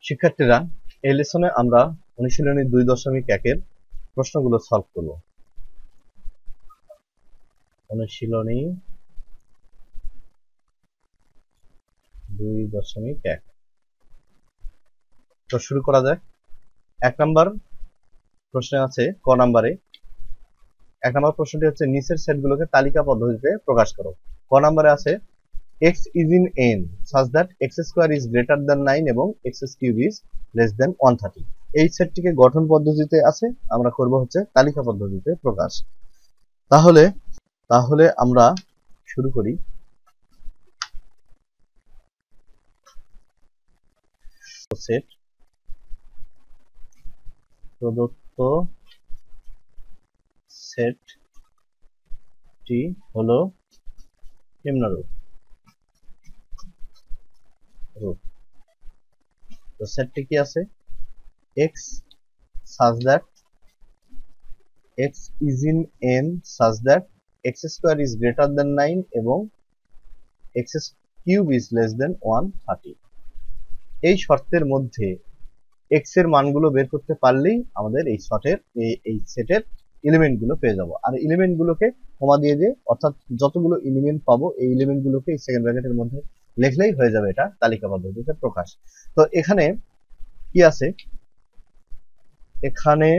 শিক্ষার্থীরা, এই লেসনে আমরা অনুশীলনী 2.1 প্রশ্নগুলো সলভ করব। অনুশীলনী 2.1। তো শুরু করা যাক। 1 নম্বর প্রশ্নে আছে ক নম্বরে। 1 নম্বর প্রশ্নটি হচ্ছে নিচের সেটগুলোকে তালিকা পদ্ধতিতে প্রকাশ করো। ক নম্বরে আছে x is in n such that x square is greater than 9 এবং x cube is less than 130। এই সেটটিকে গঠন পদ্ধতিতে আছে, আমরা করব হচ্ছে তালিকা পদ্ধতিতে প্রকাশ। তাহলে আমরা শুরু করি। সেট প্রদত্ত সেটটি হলো নিম্নরূপ। তো সেটটি কি আছে? x such that x is in n such that x square is greater than 9 এবং x cube is less than 130। এই শর্তের মধ্যে x এর মানগুলো বের করতে পারলেই আমাদের এই সেটের এলিমেন্টগুলো পেয়ে যাব। আর এলিমেন্টগুলোকে কমা দিয়ে অর্থাৎ যতগুলো এলিমেন্ট পাবো এই এলিমেন্টগুলোকে এই সেকেন্ড ব্র্যাকেটের মধ্যে লিখলেই হয়ে যাবে এটা তালিকা পদ্ধতিতে প্রকাশ। তো এখানে কি আছে? এখানে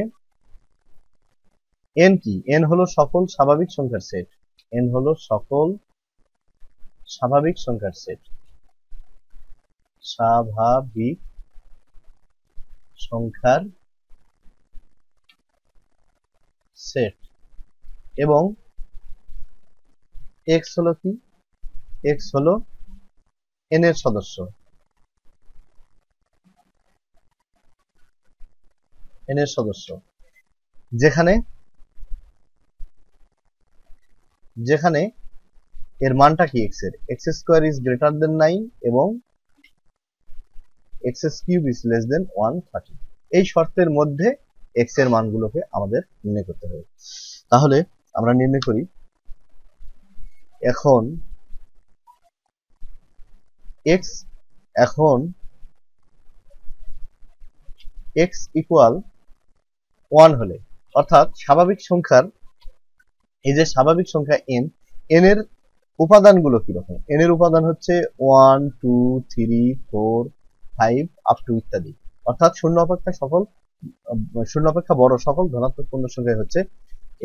n কি? n হলো সকল স্বাভাবিক সংখ্যার সেট। n হলো সকল স্বাভাবিক সংখ্যার সেট। স্বাভাবিক সংখ্যার সেট এবং x হলো কি? x হলো n এর সদস্য। n এর সদস্য যেখানে এর মানটা কি? x এর x স্কয়ার ইজ গ্রেটার দেন 9 এবং x কিউব ইজ লেস দেন 130। এই শর্তের মধ্যে x এর মানগুলোকে আমাদের নির্ণয় করতে হবে। তাহলে আমরা নির্ণয় করি। এখন x ইকুয়াল 1 হলে, অর্থাৎ স্বাভাবিক সংখ্যার এই যে স্বাভাবিক সংখ্যা n এর উপাদানগুলো কি রকম? n এর উপাদান হচ্ছে 1 2 3 4 5 আপ টু ইত্যাদি। অর্থাৎ শূন্য অপেক্ষা বড় সকল ধনাত্মক পূর্ণ সংখ্যা হচ্ছে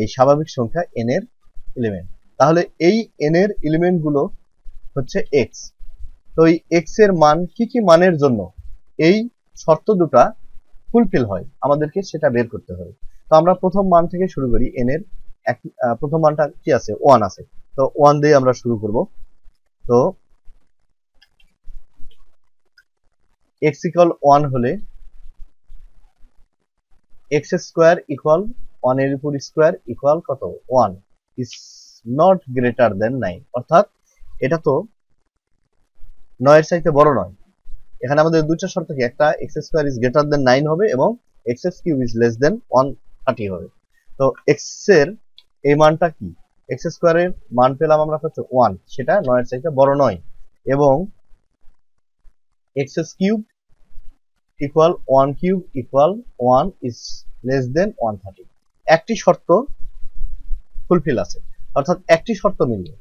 এই স্বাভাবিক সংখ্যা n এর এলিমেন্ট। তাহলে এই n এর এলিমেন্ট গুলো হচ্ছে x। তো এই x এর মান কি কি মানের জন্য এই শর্ত দুটা ফুলফিল হয় আমাদেরকে সেটা বের করতে হবে। তো আমরা প্রথম মান থেকে শুরু করি। n এর প্রথম মানটা কি আছে? 1 আছে। তো 1 দিয়ে আমরা শুরু করব। তো x ইকুয়াল 1 হলে x স্কয়ার ইকুয়াল 1 এর উপর স্কয়ার ইকুয়াল কত? 1 ইজ নট গ্রেটার দেন 9। অর্থাৎ এটা তো 9 এর চাইতে বড় নয়। এখানে আমাদের দুটো শর্ত কি? একটা x স্কয়ার ইজ গ্রেটার দেন 9 হবে এবং x কিউব ইজ লেস দেন 130 হবে। তো x এর এই মানটা কি? x স্কয়ারের মান পেলাম আমরা কত? 1, সেটা 9 এর চাইতে বড় নয় এবং x cube equal 1 cube equal 1 is less দেন 130। একটি শর্ত ফুলফিল আছে, অর্থাৎ একটি শর্ত মিলবে।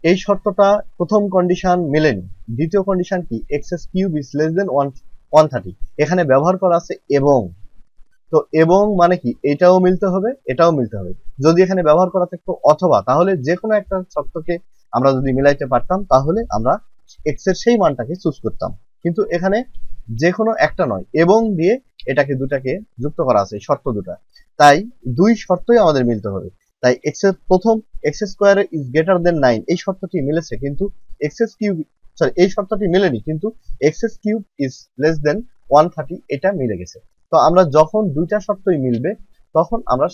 এই শর্তটা প্রথম কন্ডিশন মেলেনি। দ্বিতীয় কন্ডিশন কি? x কিউব ইজ লেস দেন 130। এখানে ব্যবহার করা আছে এবং। তো এবং মানে কি? এটাও মিলতে হবে, এটাও মিলতে হবে। যদি এখানে ব্যবহার করা থাকতো অথবা, তাহলে যে কোনো একটা শর্তকে আমরা যদি মিলাইতে পারতাম তাহলে আমরা x এর সেই মানটাকে চুজ করতাম। কিন্তু এখানে যে কোনো একটা নয়, এবং দিয়ে দুটাকে যুক্ত করা আছে শর্ত দুটা। তাই দুই শর্তই আমাদের মিলতে হবে। তাই x এর প্রথম x স্কয়ার ইজ গ্রেটার দেন 9 এই শর্তটি মিলেছে, কিন্তু এই শর্তটি মিলেনি, কিন্তু x কিউব ইজ লেস দেন 130 এটা মিলে গেছে। তো আমরা যখন দুইটা শর্তই মিলবে তখন আমরা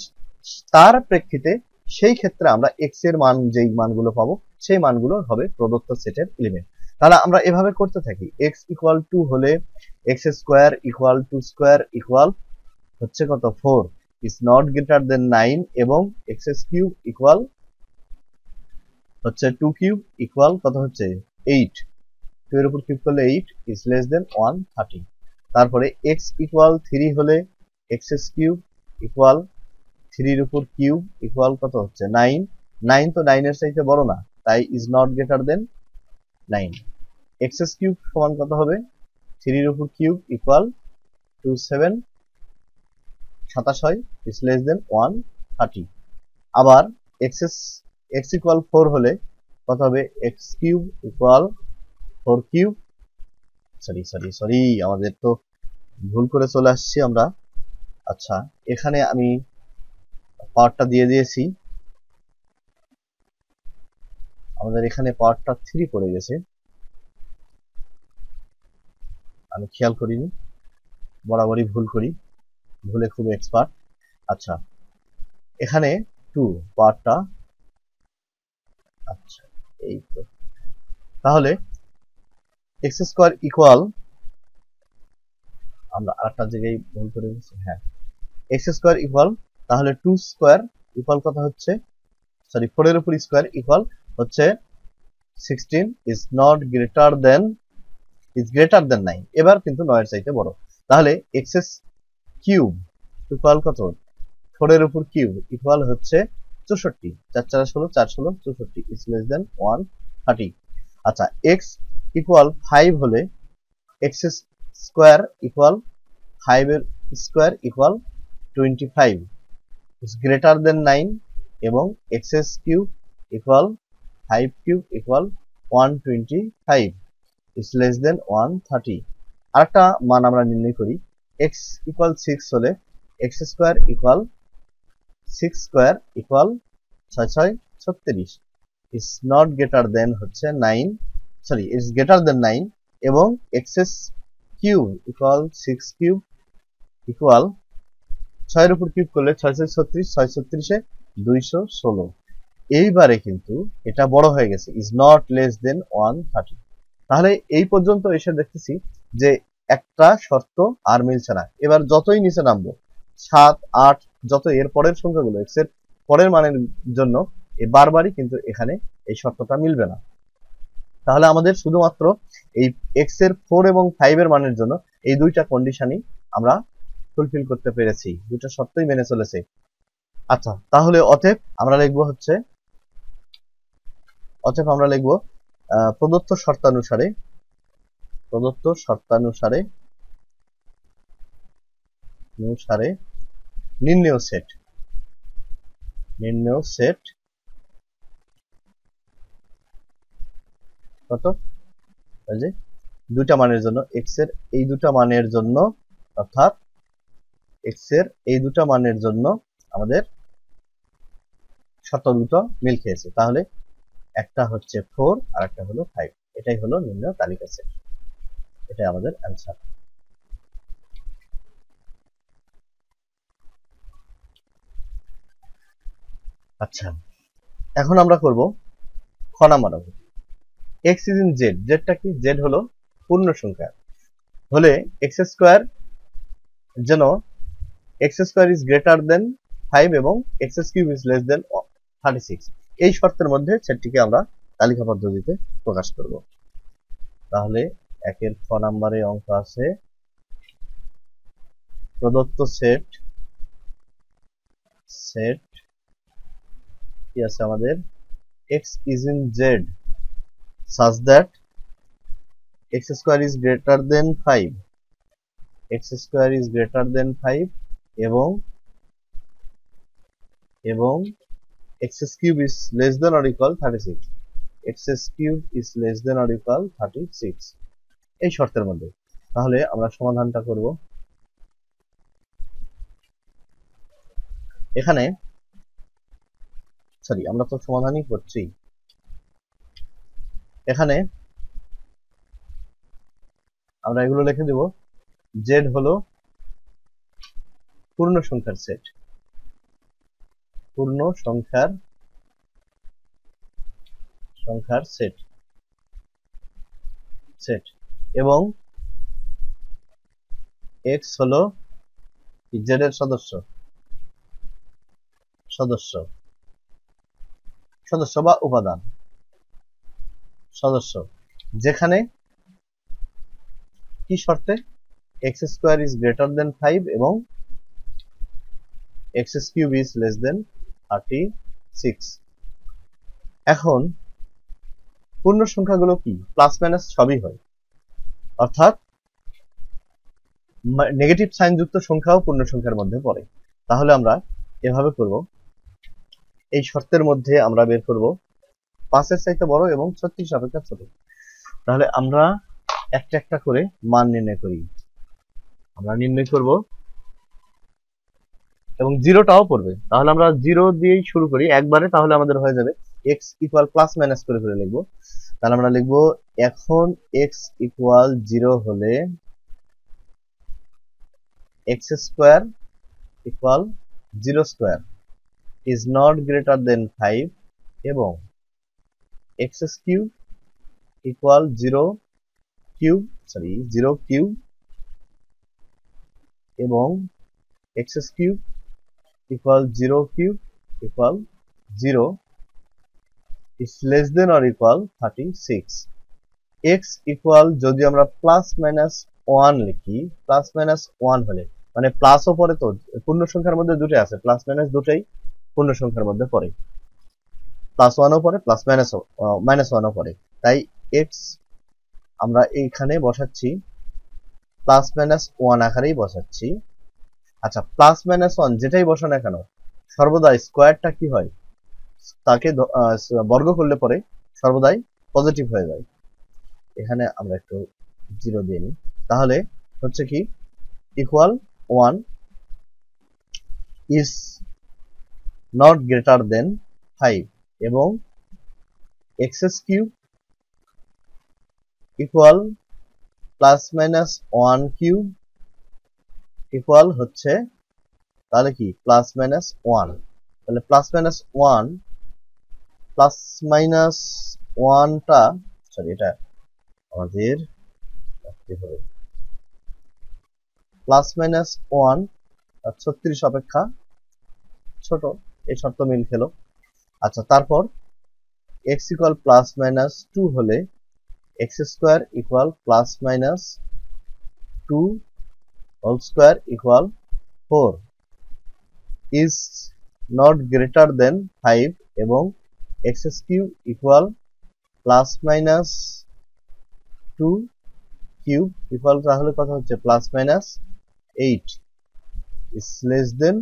তার প্রেক্ষিতে সেই ক্ষেত্রে আমরা x এর মান যেই মানগুলো পাবো সেই মানগুলো হবে প্রদত্ত সেটের এলিমেন্ট। তাহলে আমরা এভাবে করতে থাকি। x ইকুয়াল 2 হলে x square equal 2 square equal হচ্ছে কত? 4 ইজ নট গ্রেটার দেন 9 এবং x কিউব ইকুয়াল হচ্ছে 2 কিউব ইকুয়াল কত হচ্ছে? 8। 2 এর উপর কিউব করলে 8 ইজ লেস দেন 130। তারপরে এক্স ইকুয়াল 3 হলে এক্স কিউব ইকুয়াল 3 এর উপর কিউব ইকুয়াল কত হচ্ছে 9। 9 তো 9 এর চাইতে বড় না, তাই is not greater then 9। X cube সমান কত হবে 3 এর উপর কিউব ইকুয়াল 27 27 হয় ইজ লেস দেন 130। আবার এক্স ইকুয়াল 4 হলে কত হবে x cube equal 4 cube sorry আমাদের তো ভুল করে চলে আসছি আমরা। আচ্ছা, এখানে আমি পাওয়ারটা দিয়ে দিয়েছি, আমাদের এখানে পাওয়ারটা 3 পড়ে গেছে, আমি খেয়াল করিনি, বরাবরই ভুল করি, ভুলে খুব এক্সপার্ট। আচ্ছা, এখানে 2 পাওয়ারটা, আচ্ছা এই তো, তাহলে এক্স স্কোয়ার ইকুয়াল, আমরা আরেকটা জায়গায় ভুল করে গেছি, হ্যাঁ এক্স স্কোয়ার ইকুয়াল, তাহলে 2 স্কোয়ার ইকুয়াল কত হচ্ছে, সরি 4 এর উপর স্কোয়ার ইকুয়াল হচ্ছে 16 is not greater then, is greater দেন 9। এবার কিন্তু 9 এর চাইতে বড়, তাহলে এক্স কিউব ইকুয়াল কত 4 এর উপর কিউব ইকুয়াল হচ্ছে 64, 4 4 16 4 16 64 ইজ লেস দেন 130। আচ্ছা, এক্স ইকুয়াল 5 হলে এক্স স্কোয়ার ইকুয়াল 5 এর স্কোয়ার ইকুয়াল 25 ইজ গ্রেটার দেন 9, এবং x cube equal 5 cube equal 125 is less দেন 130। আরেকটা মান আমরা নির্ণয় করি, এক্স ইকুয়াল 6 হলে x square equal 6 square equal 6 6 36 is not greater দেন হচ্ছে 9, সরি ইজ গ্রেটার দেন 9, এবং x cube equal 6 cube equal 6 এর উপর কিউব করলে 6 6 36, 6 36 এ 216। এইবারে কিন্তু এটা বড় হয়ে গেছে, ইজ নট লেস দেন 130। তাহলে এই পর্যন্ত এসে দেখতেছি যে একটা শর্ত আর মিলছে না। এবার যতই নিচে নামবো 7 8 যত এর পরের সংখ্যাগুলো এক্স এর পরের মানের জন্য বারবারই কিন্তু এখানে এই শর্তটা মিলবে না। তাহলে আমাদের শুধুমাত্র এই এক্স এর 4 এবং 5 এর মানের জন্য এই দুইটা কন্ডিশনই আমরা ফুলফিল করতে পেরেছি, দুইটা শর্তই মেনে চলেছে। আচ্ছা, তাহলে অতএব আমরা লিখবো হচ্ছে, অতএব আমরা লিখবো প্রদত্ত শর্তানুসারে, প্রদত্ত শর্তানুসারে নির্ণেয় সেট, নির্ণেয় সেট কত, এই যে দুইটা মানের জন্য এক্স এর এই দুটা মানের জন্য, অর্থাৎ এক্স এর এই দুটা মানের জন্য আমাদের শর্ত দুটো মিল খেয়েছে। তাহলে একটা হচ্ছে 4 আর একটা হলো 5, এটাই হলো নির্ণয় তালিকা সেট, এটাই আমাদের অ্যান্সার। আচ্ছা, এখন আমরা করব খ number. X is in Z, জেডটা কি, জেড হলো পূর্ণ সংখ্যা হলে এক্স স্কোয়ার, যেন x square is greater than 5 এবং x cube is less than 36, এই শর্তের মধ্যে সেটটিকে আমরা তালিকা পদ্ধতিতে প্রকাশ করব। তাহলে একের খ নাম্বারে অঙ্ক আছে প্রদত্ত সেট, সেট কি আছে আমাদের, x is in Z such that x square is greater than 5, x square is greater than 5 এবং x cube is less than or equal 36, x cube is less than or equal 36, এই শর্তের মধ্যে। তাহলে আমরা সমাধানটা করব। এখানে সরি আমরা তো সমাধানই করছি, এখানে আমরা এগুলো লিখে দেব। জেড হলো পূর্ণ সংখ্যার সেট, পূর্ণ সংখ্যার সেট সেট, এবং এক্স হলো জেড এর সদস্য সদস্য সদস্য বা উপাদান সদস্য, যেখানে কি শর্তে x square is greater than 5 এবং x cube is less than 36। এখন পূর্ণ সংখ্যাগুলো কি? প্লাস মাইনাস সবই হয়, অর্থাৎ নেগেটিভ সাইন যুক্ত সংখ্যাও পূর্ণ সংখ্যার মধ্যে পড়ে। তাহলে আমরা এভাবে করব, এই শর্তের মধ্যে আমরা বের করব 5 এর চাইতে বড় এবং 36 অপেক্ষা ছোট। তাহলে আমরা একটা একটা করে মান নির্ণয় করি। আমরা নির্ণয় করব এবং জিরোটাও পড়বে। তাহলে আমরা জিরো দিয়েই শুরু করি একবারে, তাহলে আমাদের হয়ে যাবে x ইকুয়াল প্লাস মাইনাস করে করে লিখবো। তাহলে আমরা লিখবো এখন x ইকুয়াল 0 হলে x square equal 0 square is not greater than 5 এবং x কিউব ইকুয়াল 0 কিউব এবং x cube equal 0 cube equal 0 is less than or equal 36। x equal যদি আমরা প্লাস মাইনাস 1 লিখি, প্লাস মাইনাস 1 হলে মানে প্লাসও পড়ে, তো পূর্ণ সংখ্যার মধ্যে দুটোই আছে, প্লাস মাইনাস দুটোই পূর্ণ সংখ্যার মধ্যে পড়ে, প্লাস 1ও পড়ে প্লাস মাইনাস 1ও পড়ে। তাই x আমরা এইখানে বসাচ্ছি প্লাস মাইনাস 1 আকারেই বসাচ্ছি। আচ্ছা, প্লাস মাইনাস 1 যেটাই বসা না কেন সর্বদা স্কোয়ারটা কি হয়, তাকে বর্গ করলে পরে সর্বদাই পজিটিভ হয়ে যায়। এখানে আমরা একটু 0 দিয়ে নিই, তাহলে হচ্ছে কি equal 1 is not greater than 5 এবং x cube equal plus minus 1 cube equal হচ্ছে তাহলে কি প্লাস মাইনাস 1। তাহলে প্লাস মাইনাস 1টা সরি এটা আমাদের রাখতে হবে, প্লাস মাইনাস 1 আর 36 অপেক্ষা ছোট, এই শর্ত মিল খেলো। আচ্ছা, তারপর x ইকুয়াল প্লাস মাইনাস 2 হলে x square equal plus minus 2 whole square equal 4 is not greater than 5 এবং x cube equal plus minus 2 cube equal তাহলে কথা হচ্ছে plus minus 8 is less than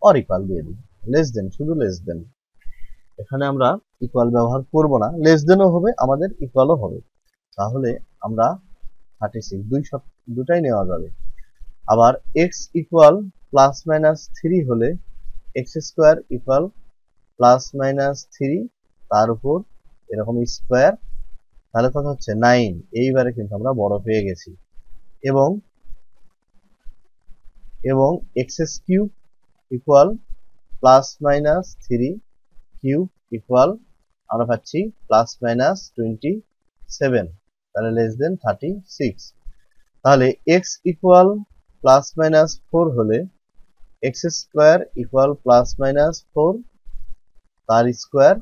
or equal দিয়ে দিই, লেস দেন, শুধু less than. এখানে আমরা ইকুয়াল ব্যবহার করব না, লেস দেনও হবে আমাদের ইকুয়ালও হবে। তাহলে আমরা 36 দুটাই নেওয়া যাবে। আবার x ইকুয়াল প্লাস মাইনাস 3 হলে x square equal plus minus 3 তার উপর এরকম স্কোয়ার, তাহলে কথা হচ্ছে 9। এইবারে কিন্তু আমরা বড় পেয়ে গেছি এবং x cube equal plus minus 3 cube equal আমরা পাচ্ছি প্লাস মাইনাস 27, তাহলে লেস দেন 36। তাহলে x ইকুয়াল প্লাস মাইনাস 4 হলে x square equal plus minus 4 তার square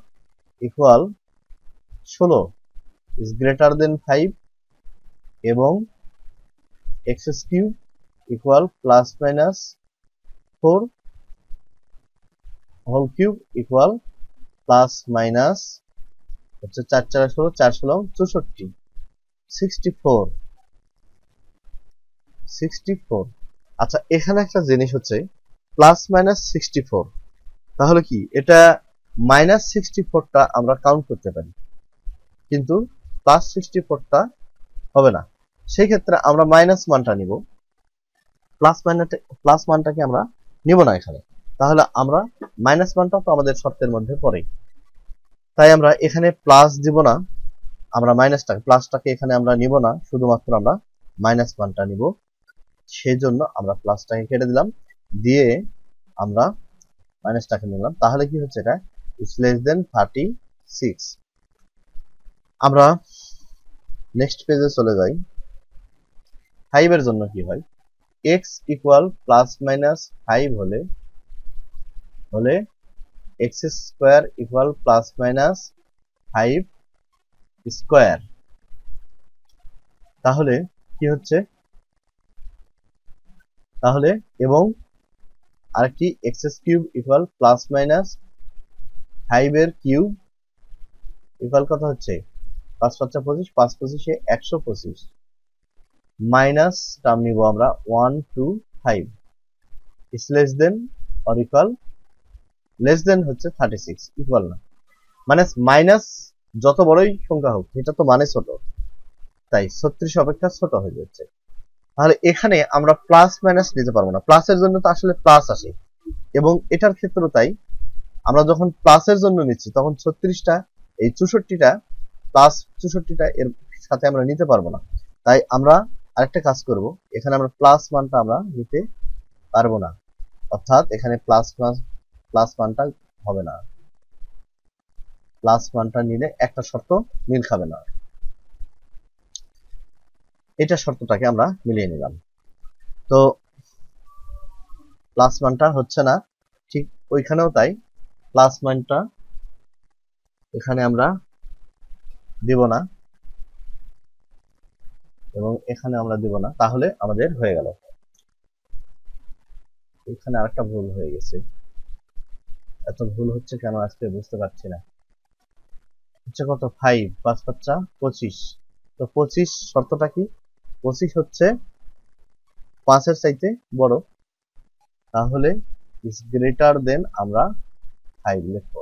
equal 16 is greater than 5 এবং x cube equal plus minus 4 whole cube equal plus minus হচ্ছে 4 4 16 4 16 64 64। আচ্ছা, এখানে একটা জিনিস হচ্ছে প্লাস মাইনাস 64, তাহলে কি এটা মাইনাস 64টা আমরা কাউন্ট করতে পারি কিন্তু প্লাস 64টা হবে না, সেই ক্ষেত্রে আমরা মাইনাস মানটা নিব, প্লাস মানটাকে আমরা নিব না এখানে। তাহলে আমরা মাইনাস মানটা তো আমাদের শর্তের মধ্যে পড়ে, তাই আমরা এখানে প্লাস দিব না, আমরা প্লাসটাকে এখানে আমরা নিব না, শুধুমাত্র আমরা মাইনাস মানটা নিব। সেজন্য আমরা প্লাসটাকে কেটে দিলাম, দিয়ে আমরা মাইনাসটাকে নিলাম। তাহলে কি হচ্ছে, এটা ইজ লেস দেন 36। আমরা নেক্সট পেজে চলে যাই। 5 এর জন্য কি হয়, x ইকুয়াল প্লাস মাইনাস 5 হলে x square equal plus minus 5 square তাহলে কি হচ্ছে, তাহলে এবং আরেকটি x cube equal plus minus 5 এর কিউব ইকুয়াল কত হচ্ছে 5 5 25, 5 25 125 মাইনাস টার্ম নিব আমরা 1 2 5 is less than or equal, less than হচ্ছে 36 ইকুয়াল না, মানে মাইনাস যত বড়ই সংখ্যা হোক এটা তো মানে ছোট, তাই 36 অপেক্ষা ছোট হয়ে যাচ্ছে। তাহলে এখানে আমরা প্লাস মাইনাস নিতে পারবো না, প্লাসের জন্য তো আসলে প্লাস আসে, এবং এটার ক্ষেত্রে তাই আমরা যখন প্লাসের জন্য নিচ্ছি তখন 36টা এই 64টা প্লাস 64টা এর সাথে আমরা নিতে পারবো না, তাই আমরা আরেকটা কাজ করব, এখানে আমরা প্লাস মানটা আমরা নিতে পারবো না, অর্থাৎ এখানে প্লাস মানটা হবে না, প্লাস মানটা নিলে একটা শর্ত মিল খাবে না, এটা শর্তটাকে আমরা মিলিয়ে নিলাম। তো প্লাস মানটা হচ্ছে না, ঠিক ওইখানেও তাই, প্লাস মানটা এখানে আমরা দিব না এবং এখানে আমরা দিব না, তাহলে আমাদের হয়ে গেল। এখানে আরেকটা ভুল হয়ে গেছে, এত ভুল হচ্ছে কেন আজকে বুঝতে পারছি না। হচ্ছে কত 5 5 5 25, তো 25 শর্তটা কি, 25 হচ্ছে 5 এর চাইতে বড়, তাহলে ইজ গ্রেটার দেন আমরা 5 লিখব।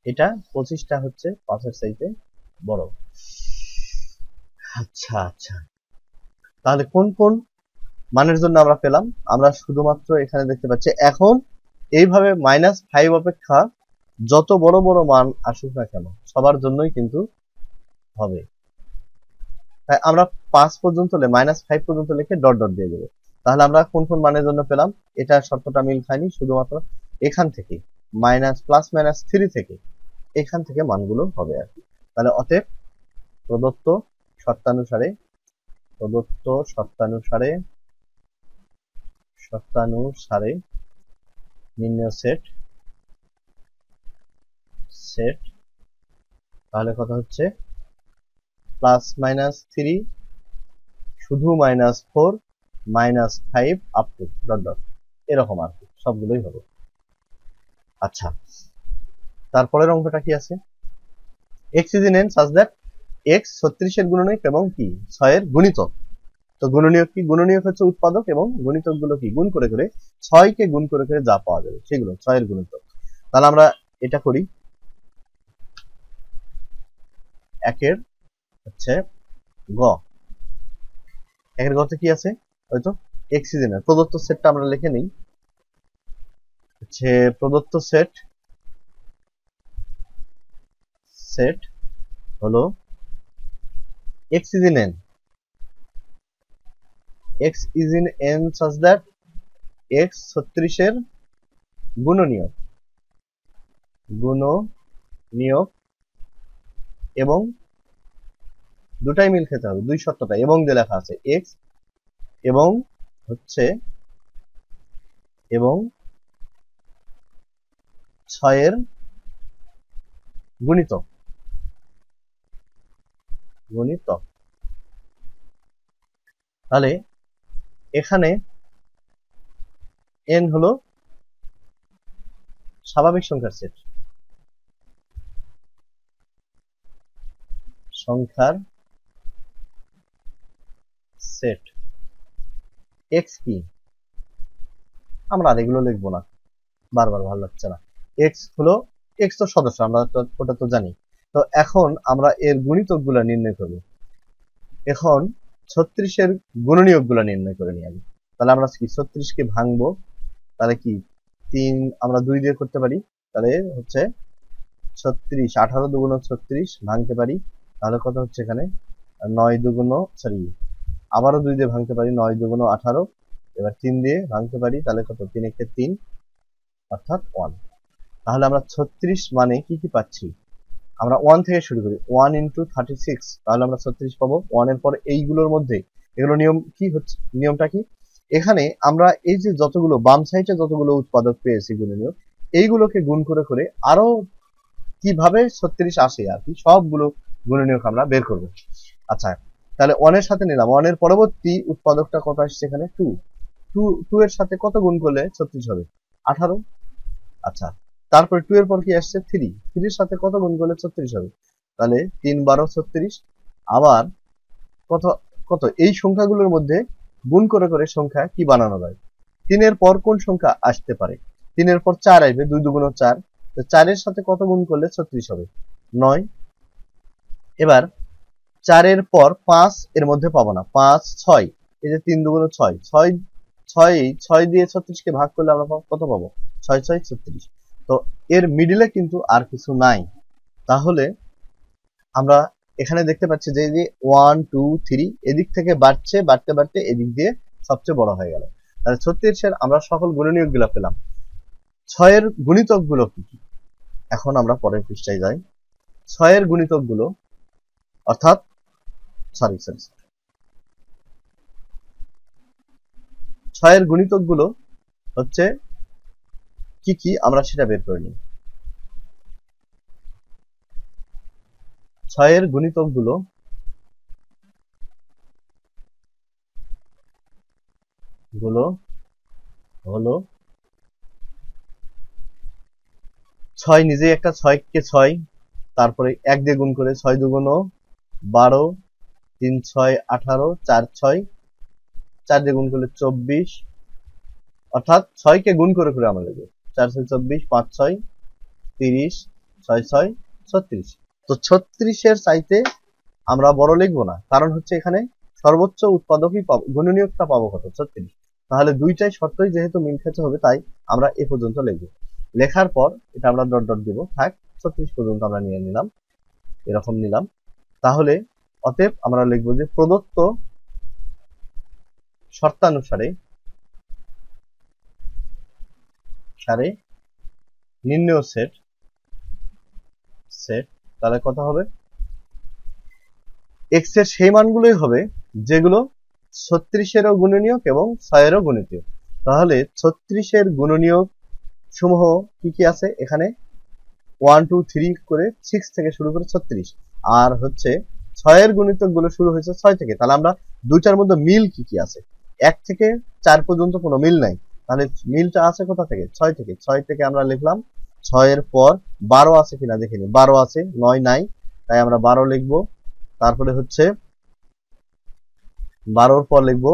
এটা 25টা হচ্ছে 5 এর চাইতে বড়। আচ্ছা আচ্ছা, তাহলে কোন কোন মানের জন্য আমরা পেলাম, আমরা শুধুমাত্র এখানে দেখতে পাচ্ছি এখন এইভাবে -5 অপেক্ষা যত বড় বড় মান আসুক না কেন সবার জন্যই কিন্তু হবে, তাই আমরা 5 পর্যন্ত -5 পর্যন্ত লিখে ডট ডট দিয়ে দেবো। তাহলে আমরা কোন কোন মানের জন্য পেলাম, এটা শর্তটা মিল খায়নি, শুধুমাত্র এখান থেকে প্লাস মাইনাস 3 থেকে এখান থেকে মানগুলো হবে আর কি। তাহলে অতএব প্রদত্ত শর্তানুসারে নির্ণয় সেট তাহলে কথা হচ্ছে +-3 শুধু -4 -5 আপ টু ডট ডট এরকম আর কি সবগুলোই হবে। আচ্ছা, তারপরের অঙ্কটা কি আছে, x is in n such that x 36 এর গুণনীয়ক এবং কি 6 এর গুণিতক। তো গুণনীয়ক কি, গুণনীয়ক হচ্ছে উৎপাদক এবং গুণিতক গুলো কি গুণ করে করে 6 কে গুণ করে করে যা পাওয়া যাবে সেগুলো 6 এর গুণিতক। তাহলে আমরা এটা করি, একের হচ্ছে গ, একের গতে কি আছে হয়তো x is in n, প্রদত্ত সেটটা আমরা লিখে নিই, হচ্ছে প্রদত্ত সেট হলো x is in n, x is in n such that x 36 এর গুণনীয়ক এবং দুটাই মিল খেতে হবে, দুই শর্তটা এবং দিয়ে লেখা আছে x এবং হচ্ছে এবং 6 এর গুণিতক তাহলে এখানে n হলো স্বাভাবিক সংখ্যার সেট, x কি আমরা আর এগুলো লিখবো না, বারবার ভালো লাগছে না, x হলো x তো সদস্য আমরা তো ওটা তো জানি। তো এখন আমরা এর গুণিতক গুলা নির্ণয় করব, এখন 36 এর গুণনীয়ক গুলা নির্ণয় করে নিয়ে আনি। তাহলে আমরা কি 36 কে ভাঙবো, তাহলে কি 3 আমরা 2 দিয়ে করতে পারি, তাহলে হচ্ছে 36 18 দুগুণ 36 ভাঙতে পারি, তাহলে কত হচ্ছে এখানে 9 দুগুণ আবারও 2 দিয়ে ভাঙতে পারি, 9 দুগুণ 18, এবার 3 দিয়ে ভাঙতে পারি, তাহলে কত 3 একে 3 অর্থাৎ 1। তাহলে আমরা 36 মানে কি কি পাচ্ছি, আমরা 1 থেকে শুরু করি, 1 × 36, তাহলে আমরা 36 পাবো। 1 এর পরে এইগুলোর মধ্যে এগুলো নিয়ম কি হচ্ছে, নিয়মটা কি, এখানে আমরা এই যে যতগুলো বাম সাইডে যতগুলো উৎপাদক পেয়েছি গুণনীয়ক, এইগুলোকে গুণ করে করে আরো কিভাবে 36 আসে আর কি সবগুলো গুণনীয়ক আমরা বের করব। আচ্ছা, তাহলে 1 এর সাথে নিলাম, 1 এর পরবর্তী উৎপাদকটা কত আসছে এখানে 2, 2 এর সাথে কত গুণ করলে 36 হবে 18। আচ্ছা, তারপরে 2 এর পর কি আসছে 3, 3 এর সাথে কত গুণ করলে 36 হবে, তাহলে 3 12 36। আবার কত কত এই সংখ্যাগুলোর মধ্যে গুণ করে করে সংখ্যা কি বানানো যায়, 3 এর পর কোন সংখ্যা আসতে পারে, 3 এর পর 4 আসবে, 2 2 4, তো 4 এর সাথে কত গুণ করলে 36 হবে 9। এবার 4 এর পর 5 এর মধ্যে পাবো না, 5 6, এই যে 3 2 6, 6 6 দিয়ে 36 কে ভাগ করলে আমরা কত পাবো 6 6 36। তো এর মিডিলে কিন্তু আর কিছু নাই, তাহলে আমরা এখানে দেখতে পাচ্ছি যে 1 2 3 এদিক থেকে বাড়ছে, বাড়তে বাড়তে এদিক দিয়ে সবচেয়ে বড় হয়ে গেল। তাহলে 36 এর আমরা সকল গুণনীয়ক গুলো পেলাম। 6 এর গুণিতক গুলো কি কি, এখন আমরা পরের পৃষ্ঠায় যাই। 6 এর গুণিতক গুলো অর্থাৎ সরি 6 এর গুণিতক গুলো হচ্ছে কি কি আমরা সেটা বের করে নিই। 6 এর গুণিতক গুলো হলো 6 নিজেই একটা, 6 কে 6, তারপরে 1 দিয়ে গুণ করে 6 2 12, 3 6 18, 4 6, 4 দিয়ে গুণ করলে 24, অর্থাৎ 6 কে গুণ করে করে আমরা লিখব 4 6 24, 5 6 30, 6 6 36। তো 36 এর চাইতে আমরা বড় লিখবো না, কারণ হচ্ছে এখানে সর্বোচ্চ উৎপাদকই পাবো, গুণনীয়কটা পাবো কত 36। তাহলে দুইটাই শর্তই যেহেতু মিল খেতে হবে, তাই আমরা এ পর্যন্ত লিখবো। লেখার পর এটা আমরা ডট ডট দিব, থাক 36 পর্যন্ত আমরা নিয়ে নিলাম, এরকম নিলাম। তাহলে অতএব আমরা লিখবো যে প্রদত্ত শর্তানুসারে নির্ণেয় সেট, তাহলে কত হবে, এক্স এর সেই মানগুলোই হবে যেগুলো 36 এরও গুণনীয়ক এবং 6 এরও গুণনীয়ক। তাহলে 36 এর গুণনীয়ক সমূহ কি কি আছে এখানে, 1 2 3 করে 6 থেকে শুরু করে 36, আর হচ্ছে 6 এর গুণিতক গুলো শুরু হয়েছে 6 থেকে। তাহলে আমরা দুইটার মধ্যে মিল কি কি আছে, 1 থেকে 4 পর্যন্ত কোনো মিল নাই, তাহলে মিলটা আছে কোথা থেকে 6 থেকে। 6 থেকে আমরা লিখলাম, 6 এর পর 12 আছে কিনা দেখিনি, 12 আছে, 9 নাই, তাই আমরা 12 লিখবো। তারপরে হচ্ছে 12 পর লিখবো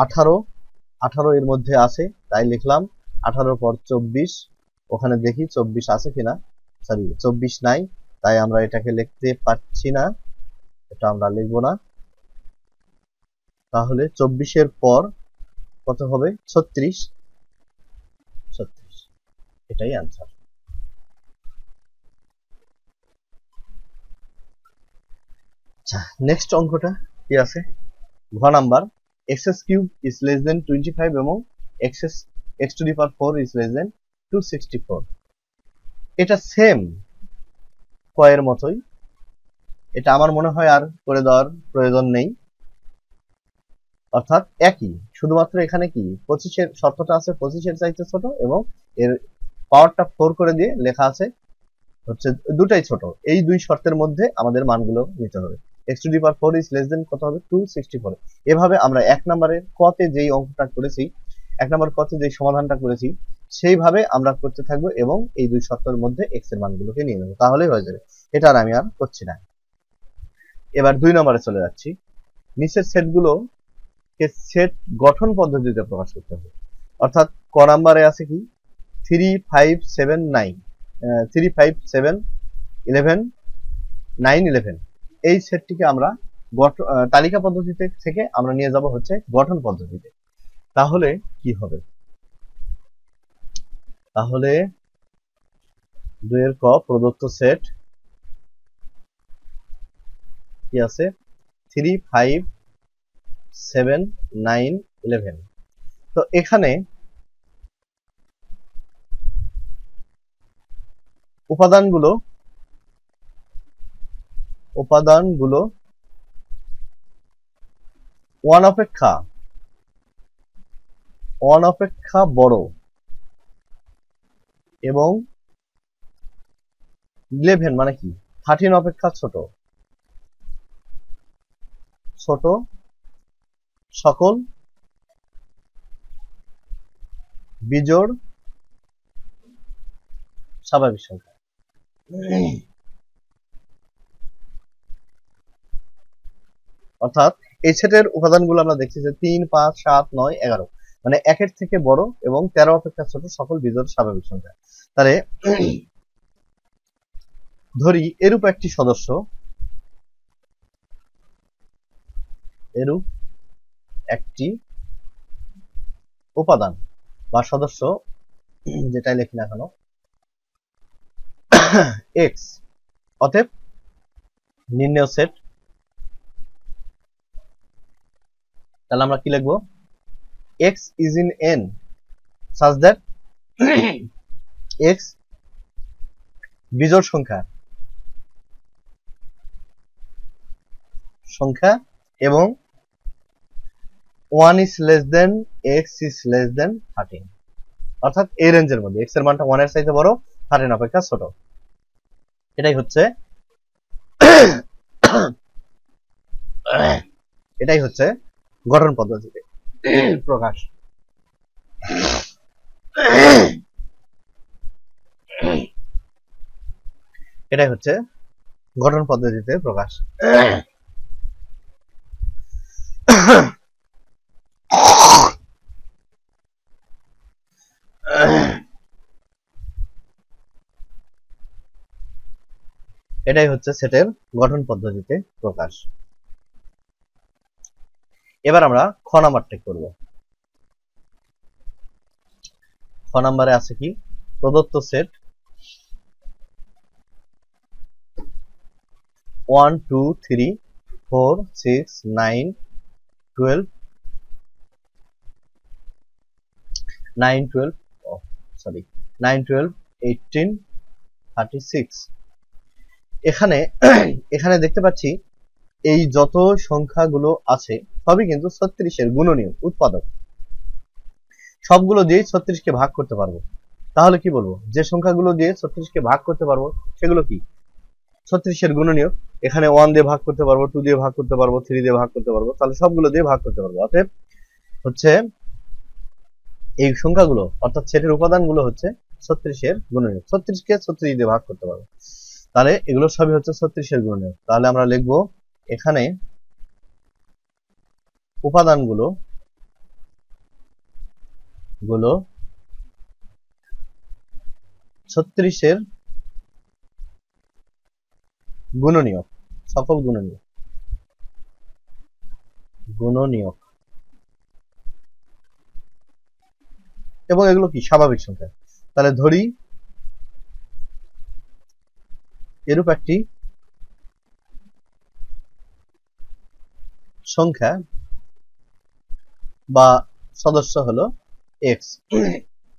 18, 18 এর মধ্যে আছে তাই লিখলাম, 18 পর 24, ওখানে দেখি 24 আছে কিনা, সরি 24 নাই, তাই আমরা এটাকে লিখতে পারছি না, এটা আমরা লিখবো না। তাহলে 24 এর পর কত হবে 36, এটাই आंसर। আচ্ছা, নেক্সট অঙ্কটা কি আছে, ঘ number, x cube is less দেন 25 এবং x to the power 4 is less দেন 264। এটা সেম কয়ের মতোই, এটা আমার মনে হয় আর করে দেওয়ার প্রয়োজন নেই, অর্থাৎ একই, শুধুমাত্র এখানে কি 25 এর শর্তটা আছে 25 এর চাইতে ছোট এবং এর পাওয়ারটা 4 করে দিয়ে লেখা আছে হচ্ছে দুটাই ছোট, এই দুই শর্তের মধ্যে আমাদের মানগুলো নিতে হবে। x to the power 4 is less দেন কত হবে 264। এভাবে আমরা এক নম্বরের কতে যেই অঙ্কটা করেছি, এক নম্বর কতে যেই সমাধানটা করেছি সেইভাবে আমরা করতে থাকবো এবং এই দুই শর্তের মধ্যে x এর মানগুলোকে নিয়ে নেবো, তাহলেই হয়ে যাবে। এটা আর আমি আর করছি না। এবার 2 নম্বরে চলে যাচ্ছি, নিচের সেটগুলোকে সেট গঠন পদ্ধতিতে প্রকাশ করতে হবে। অর্থাৎ ক নাম্বারে আছে কি 3 5 7 9, 3 5 7 11 9 11, এই সেটটিকে আমরা তালিকা পদ্ধতিতে থেকে আমরা নিয়ে যাব হচ্ছে গঠন পদ্ধতিতে। তাহলে কি হবে, তাহলে 2 এর ক প্রদত্ত সেট কি আছে 3 5 7 9 11। তো এখানে উপাদানগুলো 1 অপেক্ষা বড়, এবং 11 মানে কি 13 অপেক্ষা ছোট ছোট সকল বিজোড় স্বাভাবিক সংখ্যা। অর্থাৎ এই সেটের উপাদানগুলো আমরা দেখছি যে 3, 5, 7, 9, 11 মানে 1 থেকে বড় এবং 13 অপেক্ষা ছোট সকল বিজোড় স্বাভাবিক সংখ্যা। তাহলে ধরি এরূপ একটি সদস্য, এরূপ একটি উপাদান বা সদস্য, যেটাই লিখি না কেন, এক্স, অতএব নির্ণেয় সেট। তাহলে আমরা কি লিখবো? X is in an such that x বিজোড় সংখ্যা এবং 1 is less than x is less than 13, অর্থাৎ এই রেঞ্জের মধ্যে x এর মানটা 1 এর চাইতে বড় 13 অপেক্ষা ছোট। এটাই হচ্ছে গঠন পদ্ধতিতে প্রকাশ। এটাই হচ্ছে গঠন পদ্ধতিতে প্রকাশ। এটাই হচ্ছে সেটের গঠন পদ্ধতিতে প্রকাশ। এবার আমরা খ নাম্বারটা করব। খ নাম্বারে আছে কি? প্রদত্ত সেট 1, 2, 3, 4, 6, 9, 12, 9, 12, 18, 36। এখানে দেখতে পাচ্ছি এই যত সংখ্যাগুলো আছে সবই কিন্তু 36 এর গুণনীয়ক উৎপাদক। সবগুলো দিয়ে 36 কে ভাগ করতে পারবো। তাহলে কি বলবো? যে সংখ্যাগুলো দিয়ে 36 কে ভাগ করতে পারবো সেগুলো কি? 36 এর গুণনীয়ক। এখানে 1 দিয়ে ভাগ করতে পারবো, 2 দিয়ে ভাগ করতে পারবো, 3 দিয়ে ভাগ করতে পারবো, তাহলে সবগুলো দিয়ে ভাগ করতে পারবো। অতএব হচ্ছে এই সংখ্যাগুলো অর্থাৎ সেটের উপাদানগুলো হচ্ছে 36 এর গুণনীয়ক। 36 কে 36 দিয়ে ভাগ করতে পারবো, তাহলে এগুলো সবই হচ্ছে 36 এর গুণনীয়ক। তাহলে আমরা লিখব এখানে উপাদানগুলো 36 এর গুণনীয়ক, সকল গুণনীয়ক এবং এগুলো কি? স্বাভাবিক সংখ্যা। তাহলে ধরি এরূপ একটি সংখ্যা বা সদস্য হলো এক্স,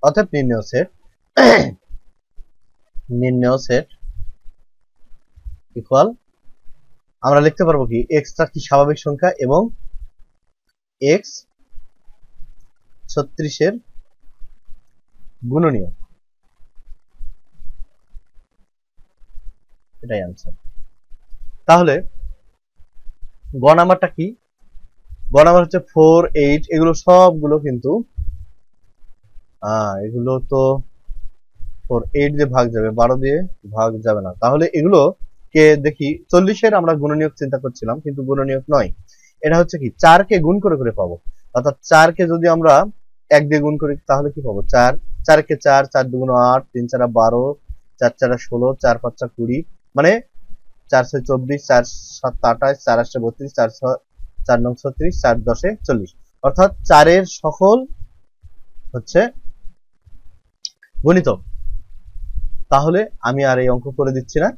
অতএব নির্ণেয় সেট ইকুয়াল, আমরা লিখতে পারবো কি? এক্সটা কি? স্বাভাবিক সংখ্যা এবং এক্স 36 এর গুণনীয়ক। এটাই आंसर। তাহলে গ নাম্বারটা কি? গ নাম্বার হচ্ছে 4, 8, এগুলো সবগুলো কিন্তু এগুলো তো 4, 8 দিয়ে ভাগ যাবে, 12 দিয়ে ভাগ যাবে না। তাহলে এগুলো কে দেখি 40 এর আমরা গুণনীয়ক চিন্তা করছিলাম, কিন্তু গুণনীয়ক নয়। এটা হচ্ছে কি? 4 কে গুণ করে করে পাবো। অর্থাৎ 4 কে যদি আমরা 1 দিয়ে গুণ করি তাহলে কি পাবো? 4, 4 কে 4, 4 দুগুণ 8, 3 4 12, 4 4 16, 4 5 20, মানে 4 6 24, 4 7 28, 4 8 32, 4 4 9 36, 4 10 40। অর্থাৎ 4 এর সকল হচ্ছে গুণিতক। তাহলে আমি আর এই অঙ্ক করে দিচ্ছি না,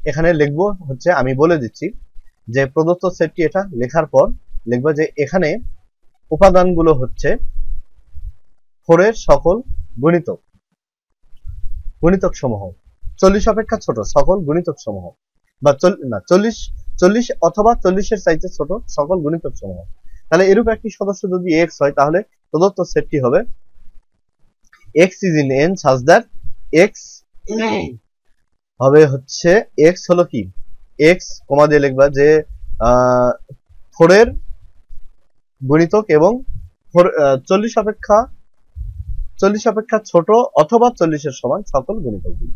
এখানে লিখবো হচ্ছে আমি বলে দিচ্ছি যে প্রদত্ত সেটটি এটা লেখার পর লিখবো যে এখানে উপাদানগুলো হচ্ছে 4 এর সকল গুণিতক সমূহ, 40 অপেক্ষা ছোট সকল গুণিতক সমূহ, বা 40 অথবা 40 এর চাইতে ছোট সকল গুণিতক সমূহ। তাহলে এরূপ একটি সদস্য যদি x হয় তাহলে প্রদত্ত সেটটি হবে x is in n such that x হবে হচ্ছে এক্স হলো কি এক্স কমা দিয়ে লিখবা যে 4 এর গুণিতক এবং 40 অপেক্ষা ছোট অথবা 40 এর সমান সকল গুণিতকগুলো।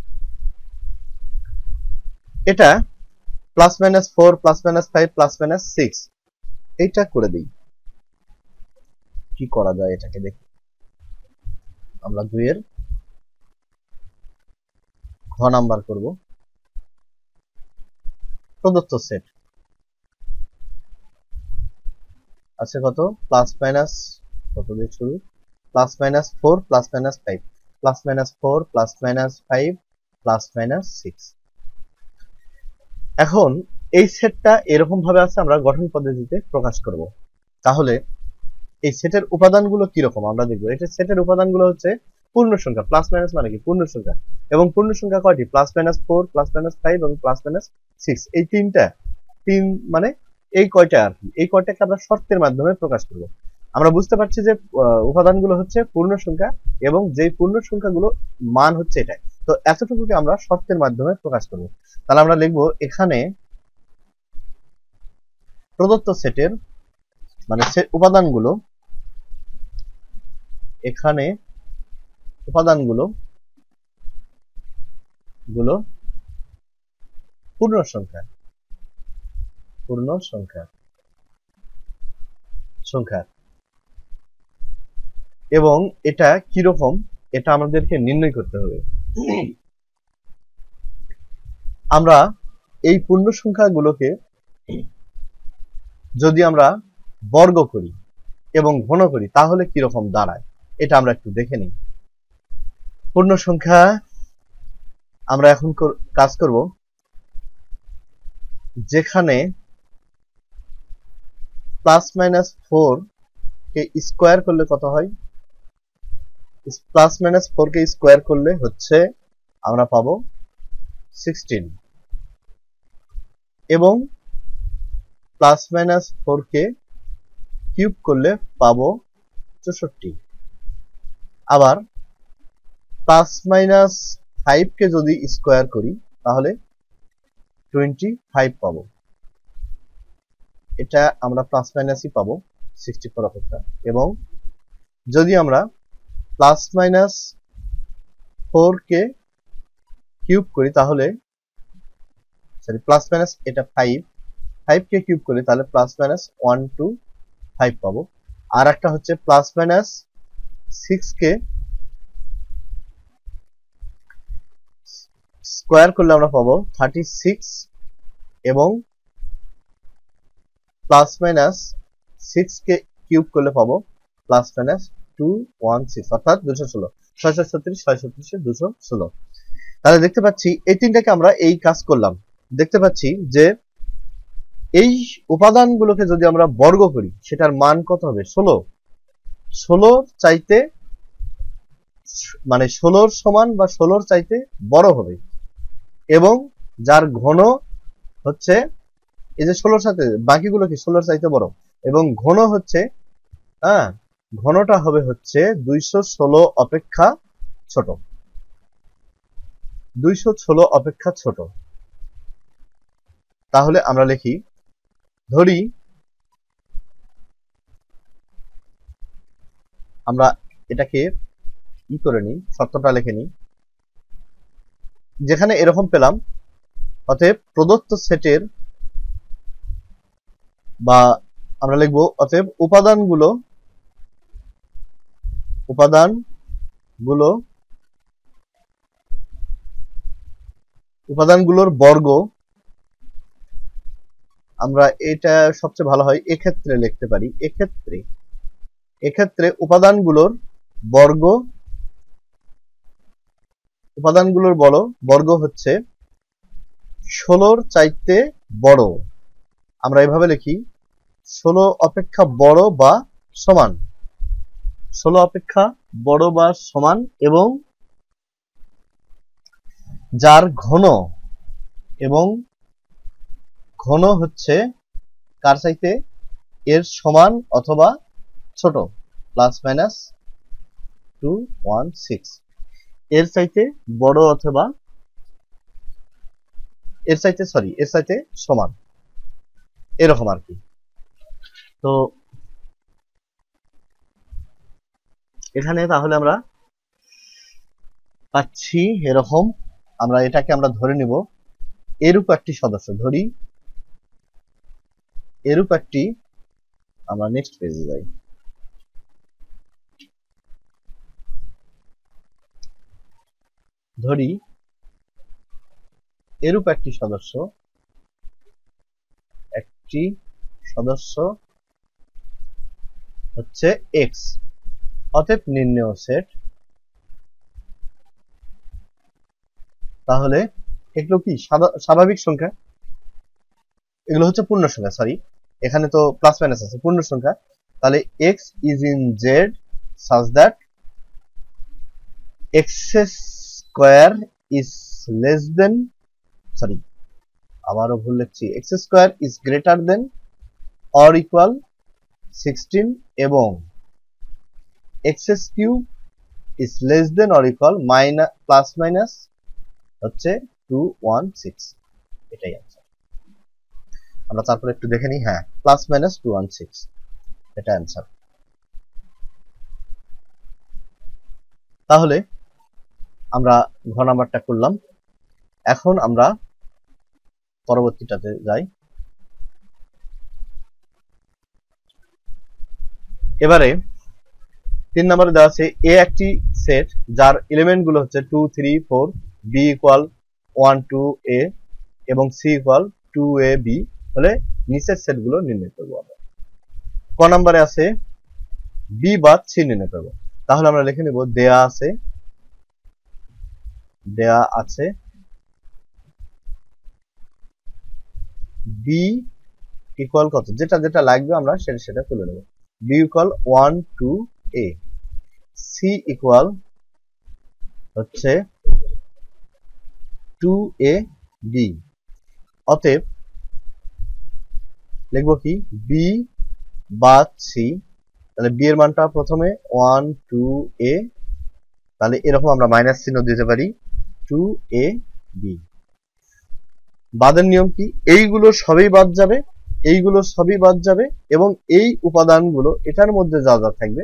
এটা +-4 +-5 +-6 এইটা করে দিই। কি করা যায় এটাকে দেখি। আমরা 2 এর ঘ নাম্বার করব। প্রদত্ত সেট আছে কত কত দিয়ে শুরু +-4 +-5 +-4 +-5 +-6। এখন এই সেটটা এরকম ভাবে আছে, আমরা গঠন পদ্ধতিতে প্রকাশ করব। তাহলে এই সেটের উপাদানগুলো কি রকম আমরা দেখব। এটা সেটের উপাদানগুলো হচ্ছে পূর্ণ সংখ্যা, প্লাস মাইনাস মানে কি পূর্ণ সংখ্যা, এবং পূর্ণ সংখ্যা কয়টি +-4 +-5 এবং +-6 এই তিন মানে এই কয়টা আর কি, এই কয়টাকে আমরা শর্তের মাধ্যমে প্রকাশ করব। আমরা বুঝতে পারছি যে উপাদানগুলো হচ্ছে পূর্ণ সংখ্যা এবং যেই পূর্ণ সংখ্যাগুলো মান হচ্ছে এটা, তো এতটুকুকে আমরা শর্তের মাধ্যমে প্রকাশ করব। তাহলে আমরা লিখব এখানে প্রদত্ত সেটের মানে উপাদানগুলো, এখানে উপাদানগুলো পূর্ণ সংখ্যা এবং এটা কিরকম এটা আমাদেরকে নির্ণয় করতে হবে। আমরা এই পূর্ণ সংখ্যাগুলোকে যদি আমরা বর্গ করি এবং ঘন করি তাহলে কিরকম দাঁড়ায় এটা আমরা একটু দেখে নিই। পূর্ণ সংখ্যা আমরা এখন কাজ করব, যেখানে +-4 কে স্কয়ার করলে কত হয়, +-4 কে স্কয়ার করলে হচ্ছে আমরা পাবো 16 এবং +-4 কে কিউব করলে পাবো 64। আবার +-5 কে যদি স্কয়ার করি তাহলে 25 পাবো। এটা আমরা প্লাস মাইনাসই পাবো 64 অপেক্ষা। এবং যদি আমরা +-4 কে কিউব করি তাহলে এটা 5 কে কিউব করি তাহলে +-1 2 5 পাবো। আর একটা হচ্ছে +-6 কে স্কয়ার করলে আমরা পাবো 36 এবং +-6 কে কিউব করলে পাবো +-216 অর্থাৎ 216 636 636 216। তাহলে দেখতে পাচ্ছি এই তিনটাকে আমরা এই কাজ করলাম। দেখতে পাচ্ছি যে এই উপাদানগুলোকে যদি আমরা বর্গ করি সেটার মান কত হবে 16 চাইতে মানে 16 সমান বা 16 চাইতে বড় হবে এবং যার ঘন হচ্ছে এই যে 16 সাথে বাকিগুলো কি 16 চাইতে বড় এবং ঘন হচ্ছে ঘনটা হবে হচ্ছে 216 অপেক্ষা ছোট, 216 অপেক্ষা ছোট। তাহলে আমরা লিখি, ধরি আমরা এটাকে ই করে নিই, শর্তটা লিখে নিই। যেখানে এরকম পেলাম অতএব প্রদত্ত সেটের বা আমরা লিখব অতএব উপাদানগুলোর বর্গ, আমরা এটা সবচেয়ে ভালো হয় এক্ষেত্রে লিখতে পারি। এক্ষেত্রে উপাদানগুলোর বর্গ হচ্ছে 16 চাইতে বড়। আমরা এভাবে লিখি 16 অপেক্ষা বড় বা সমান, 16 অপেক্ষা বড় বা সমান এবং যার ঘন হচ্ছে কার চাইতে এর সমান অথবা ছোট +-216। এর চাইতে বড় অথবা এর চাইতে সমান, এরকম আর কি। তো এখানে তাহলে আমরা পাচ্ছি এরকম, আমরা এটাকে আমরা ধরে নিব এরূপ একটি সদস্য, ধরি এরূপ একটি, আমরা নেক্সট পেজে যাই। ধরি এরূপ একটি সদস্য হচ্ছে এক্স, অতএব নির্ণেয় সেট। তাহলে এগুলো কি স্বাভাবিক সংখ্যা, এগুলো হচ্ছে পূর্ণ সংখ্যা, সরি এখানে তো প্লাস মাইনাস আছে, পূর্ণ সংখ্যা। তাহলে x is in z such that x square is less than, sorry আবারও ভুল লিখছি, x square is greater than or equal 16 এবং x cube is less than or equal plus minus হচ্ছে 216, এটাই आंसर। আমরা তারপর একটু দেখে নিই, হ্যাঁ প্লাস মাইনাস 216 এটা आंसर। তাহলে আমরা ঘ নাম্বারটা করলাম, এখন আমরা পরবর্তীটাতে যাই। এবারে 3 নম্বরে দেওয়া আছে এ একটি সেট যার এলিমেন্ট গুলো হচ্ছে 2 3 4, বি ইকুয়াল 1 2 এ এবং সি ইকুয়াল 2 এ বি হলে নিচের সেট গুলো নির্ণয় করব আমরা। ক নম্বরে আছে বি বাদ সি নির্ণয় করব। তাহলে আমরা লিখে নেব দেয়া আছে বি ইকুয়াল কত, যেটা যেটা লাগবে আমরা সেটা তুলে নেব। বি ইকুয়াল 1 2 এ, সি ইকুয়াল হচ্ছে 2 এ বি, অতএব লিখব কি বি বাদ সি। তাহলে বি এর মানটা প্রথমে 1 2 এ, তাহলে এরকম আমরা মাইনাস চিহ্ন দিতে পারি 2 এ বি। বাদের নিয়ম কি, এইগুলো সবই বাদ যাবে এবং এই উপাদানগুলো এটার মধ্যে যা যা থাকবে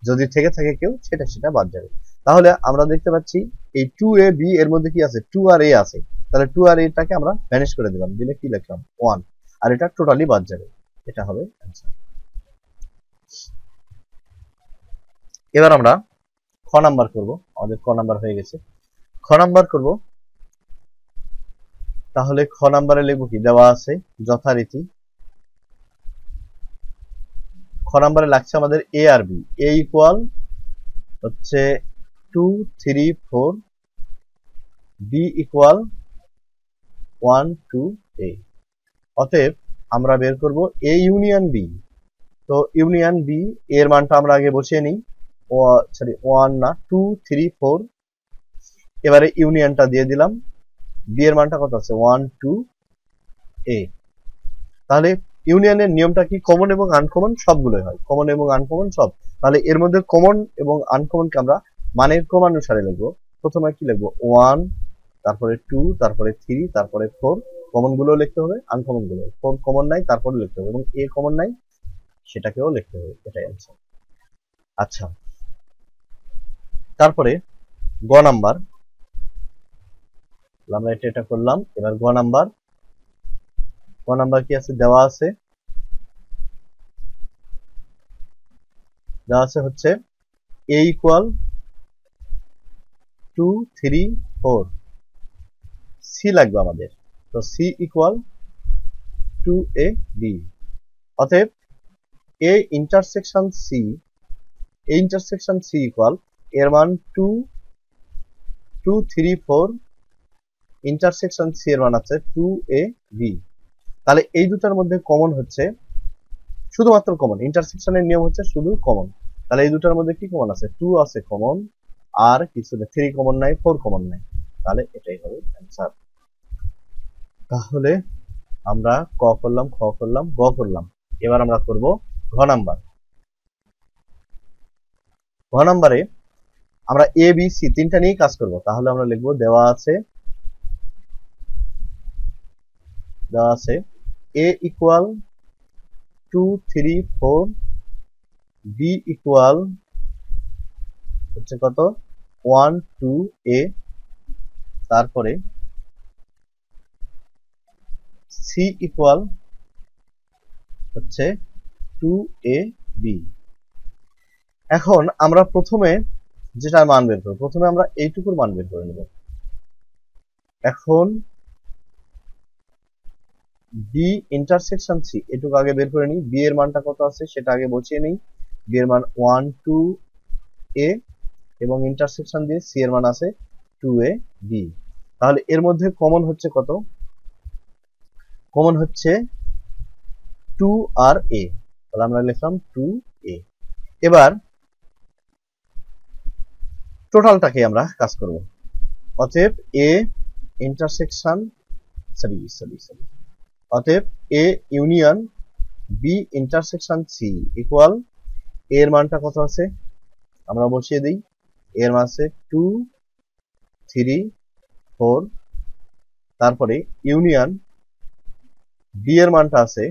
যদি থেকে থাকে কেউ সেটা বাদ যাবে। তাহলে আমরা দেখতে পাচ্ছি এই 2 এ বি এর মধ্যে কি আছে, 2 আর এ আছে, তাহলে 2 আর এটাকে আমরা ভ্যানিশ করে দিলাম, দিলে কি লিখলাম 1, আর এটা টোটালি বাদ যাবে, এটা হবে आंसर। এবার আমরা খ নাম্বার করব, আমাদের ক নাম্বার হয়ে গেছে, খ নাম্বার করব। তাহলে খ নাম্বারে লিখব কি, দেওয়া আছে যথারীতি খ নাম্বারে লাগছে আমাদের এ আর বি, এ ইকুয়াল হচ্ছে 2 3 4, বি ইকুয়াল 1 2 এ, অতএব আমরা বের করব এ ইউনিয়ন বি। তো ইউনিয়ন বি এর মানটা আমরা আগে বসিয়ে নিই, সরি 1 না 2 3 4, এবারে ইউনিয়নটা দিয়ে দিলাম, বি এর মানটা কত আছে 1 2 এ। তাহলে ইউনিয়নের নিয়মটা কি, কমন এবং আনকমন সবগুলোই হয়, কমন এবং আনকমন সব। তাহলে এর মধ্যে কমন এবং আনকমনকে আমরা মানের ক্রমানুসারে লিখবো। প্রথমে কি লিখবো 1, তারপরে 2, তারপরে 3, তারপরে 4, কমন গুলো লিখতে হবে, আনকমন গুলো 4 কমন নাই তারপরে লিখতে হবে, এবং এ কমন নাই সেটাকেও লিখতে হবে, এটাই आंसर। আচ্ছা, তারপরে গ নাম্বার, আমরা এটা করলাম। এবার গ নাম্বার কি আছে, দেওয়া আছে হচ্ছে a ইকুয়াল 2 3 4, সি লাগবে আমাদের, তো সি ইকুয়াল 2 এ বি, অতএব এ ইন্টারসেকশন সি ইকুয়াল এর মান 2 2 3 4, ইন্টারসেকশন সি এর মান আছে 2 এ বি। তাহলে এই দুটার মধ্যে কমন হচ্ছে শুধুমাত্র কমন, ইন্টারসেকশনের নিয়ম হচ্ছে শুধু কমন। তাহলে এই দুটার মধ্যে কি কমন আছে, 2 আছে কমন, আর কিছু নেই, 3 কমন নাই, 4 কমন নাই, তাহলে এটাই হবে आंसर। তাহলে আমরা ক করলাম, খ করলাম, গ করলাম। এবার আমরা করব ঘ নাম্বার। ঘ নাম্বারে আমরা এ বি সি তিনটা নিয়েই কাজ করব। তাহলে আমরা লিখবো দেওয়া আছে এ ইকুয়াল 2 3 4, বি ইকুয়াল হচ্ছে কত 1 2 এ, তারপরে সি ইকুয়াল হচ্ছে 2 এ বি। এখন আমরা প্রথমে যেটা মান বের করব, প্রথমে আমরা এইটুকুর মান বের করে নেব। এখন বি ইন্টারসেকশন সি এটুকু আগে বের করে নিই। বি এর মানটা কত আছে সেটা আগে বসিয়ে নিই। বি এর মান 1 2 এ এবং ইন্টারসেকশন দিয়ে সি এর মান আছে 2 এ বি। তাহলে এর মধ্যে কমন হচ্ছে কত? কমন হচ্ছে 2 আর এ। তাহলে আমরা লিখলাম 2 এ। এবার টোটালটাকে আমরা কাজ করব। অতএব এ ইন্টারসেকশন অতএব A union B intersection C equal এর মানটা কত আছে আমরা বসিয়ে দিই। এর মান আছে 2 3 4, তারপরে ইউনিয়ন বি এর মানটা আছে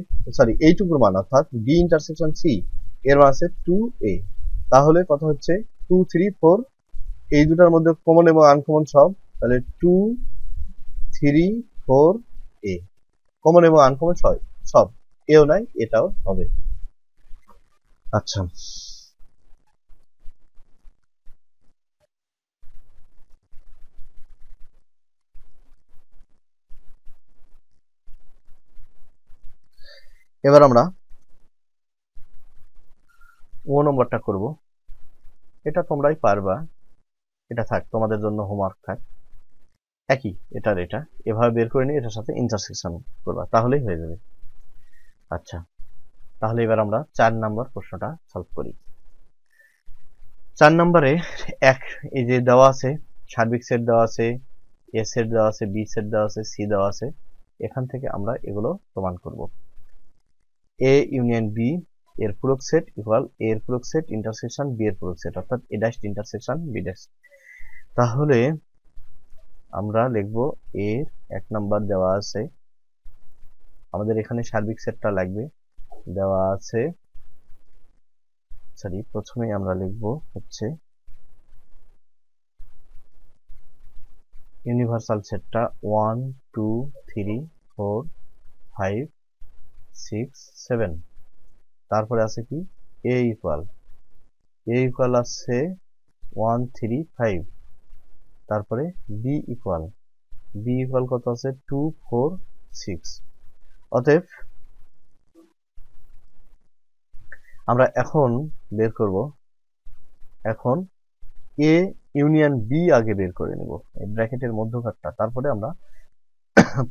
এইটুকুর মান অর্থাৎ বি ইন্টারসেকশন সি এর মান আছে 2 এ। তাহলে কত হচ্ছে 2 3 4, এই দুটার মধ্যে কমন এবং আনকমন সব, তাহলে 2 3 4 এ, কমন এবং আনকমন সব, এও নাই এটাও হবে। আচ্ছা, এবার আমরা ও নম্বরটা করব। এটা তোমরাই পারবা, এটা থাক তোমাদের জন্য হোমওয়ার্ক থাক। একই এটা এভাবে বের করে নিয়ে এটার সাথে ইন্টারসেকশন করবা, তাহলেই হয়ে যাবে। আচ্ছা, তাহলে এবার আমরা 4 নম্বর প্রশ্নটা সলভ করি। 4 নম্বরে এই যে দেওয়া আছে সার্বিক সেট দেওয়া আছে, এ সেট দেওয়া আছে, বি সেট দেওয়া আছে, সি দেওয়া আছে। এখান থেকে আমরা এগুলো প্রমাণ করব। এ ইউনিয়ন বি এর পূরক সেট ইকুয়াল এ এর পূরক সেট ইন্টারসেকশন বি এর পূরক সেট, অর্থাৎ এ ড্যাশ ইন্টারসেকশন বি ড্যাশ। তাহলে আমরা লিখব এর 1 নাম্বার দেওয়া আছে, আমাদের এখানে সার্বিক সেটটা লাগবে, দেওয়া আছে প্রথমে আমরা লিখব হচ্ছে ইউনিভার্সাল সেটটা 1 2 3 4 5 6 7, তারপরে আছে কি এ ইকুয়াল আছে 1 3 5, তারপরে বি ইকুয়াল কত আছে 2 4 6। অতএব আমরা এখন বের করব, এখন এ ইউনিয়ন বি আগে বের করে নেব, এই ব্র্যাকেটের মধ্যকারটা, তারপরে আমরা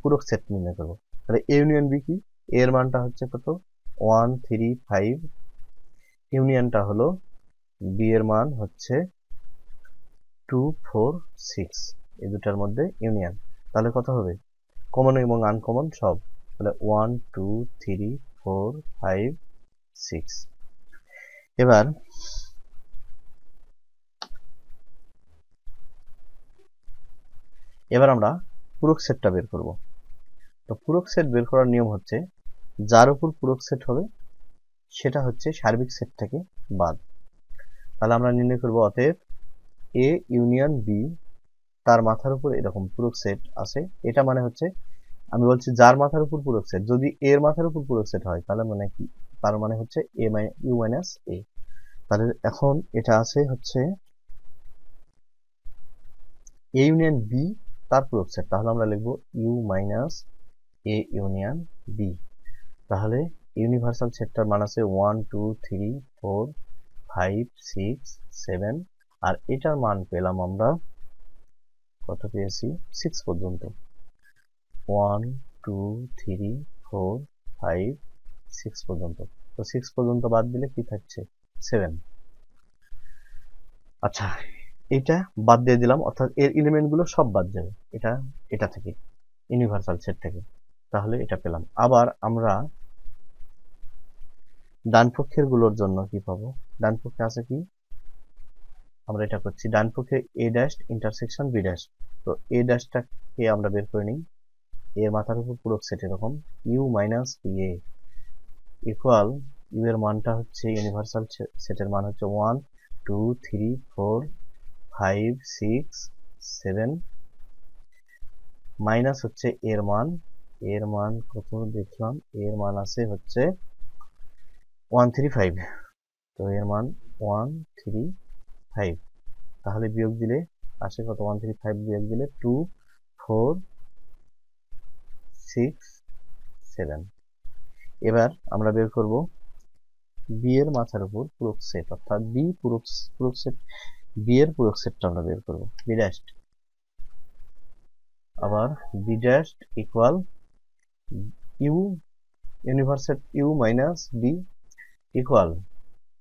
পূরক সেট নির্ণয় করব। তাহলে এ ইউনিয়ন বি কি, এর মানটা হচ্ছে কত 1 3 5, ইউনিয়নটা হলো বি এর মান হচ্ছে 2 4 6, এই দুটার মধ্যে ইউনিয়ন। তাহলে কত হবে কমন এবং আনকমন সব, তাহলে 1 2 3 4 5 6। এবার আমরা পূরক সেটটা বের করব। তো পূরক সেট বের করার নিয়ম হচ্ছে যার উপর পূরক সেট হবে সেটা হচ্ছে সার্বিক সেট থেকে বাদ। তাহলে আমরা নির্ণয় করব অতএব এ ইউনিয়ন বি, তার মাথার উপর এরকম পূরক সেট আছে, এটা মানে হচ্ছে আমি বলছি যার মাথার উপর পূরক সেট, যদি এর মাথার উপর পূরক সেট হয় তাহলে মানে কি, তার মানে হচ্ছে ইউ মাইনাস এ। তাহলে এখন এটা আছে হচ্ছে এ ইউনিয়ন বি তার পূরক সেট, তাহলে আমরা লিখব U minus A union B. তাহলে ইউনিভার্সাল সেটটার মান আছে 1 2 3 4 5 6 7, আর এটার মান পেলাম আমরা কত পেয়েছি 6 পর্যন্ত, 1 2 3 4 5 6 পর্যন্ত। তো 6 পর্যন্ত বাদ দিলে কি থাকছে 7। আচ্ছা, এটা বাদ দিয়ে দিলাম, অর্থাৎ এর এলিমেন্ট গুলো সব বাদ যাবে এটা থেকে, ইউনিভার্সাল সেট থেকে। তাহলে এটা পেলাম। আবার আমরা ডান পক্ষের গুলোর জন্য কি পাবো, ডান পক্ষে আছে কি আমরা এটা করছি ডান পক্ষে এ ড্যাশ ইন্টারসেকশন বি ড্যাশ। তো এ ড্যাশটাকে আমরা বের করে নিই, এর মাথার উপর পূরক সেট এরকম U minus A equal, U এর মানটা হচ্ছে ইউনিভার্সাল সেটের মান হচ্ছে 1 2 3 4 5 6 7 মাইনাস হচ্ছে এর মান কত দেখলাম, এর মান আছে হচ্ছে 135। তো এর মান 135, তাহলে বিয়োগ দিলে আসে কত, 135 বিয়োগ দিলে 2 4 6 7। এবার আমরা বের করব বি এর মাথার উপর পূরক সেট, অর্থাৎ বি পূরক সেট, বি এর পূরক সেটটা আমরা বের করব বি ড্যাশ। আবার B dash equal U universal U minus B equal